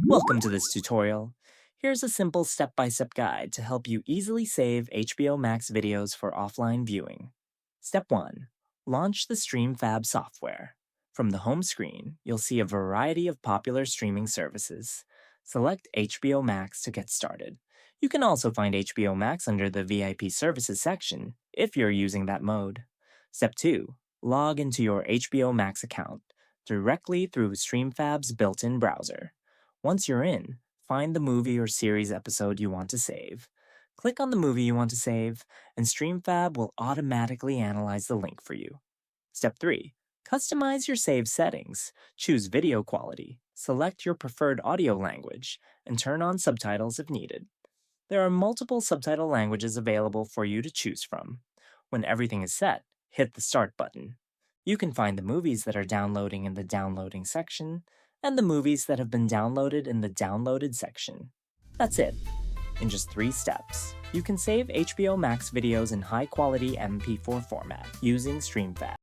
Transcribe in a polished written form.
Welcome to this tutorial. Here's a simple step-by-step guide to help you easily save HBO Max videos for offline viewing. Step 1. Launch the StreamFab software. From the home screen, you'll see a variety of popular streaming services. Select HBO Max to get started. You can also find HBO Max under the VIP Services section if you're using that mode. Step 2. Log into your HBO Max account directly through StreamFab's built-in browser. Once you're in, find the movie or series episode you want to save. Click on the movie you want to save, and StreamFab will automatically analyze the link for you. Step 3. Customize your save settings. Choose video quality, select your preferred audio language, and turn on subtitles if needed. There are multiple subtitle languages available for you to choose from. When everything is set, hit the Start button. You can find the movies that are downloading in the Downloading section, and the movies that have been downloaded in the Downloaded section. That's it. In just 3 steps, you can save HBO Max videos in high-quality MP4 format using StreamFab.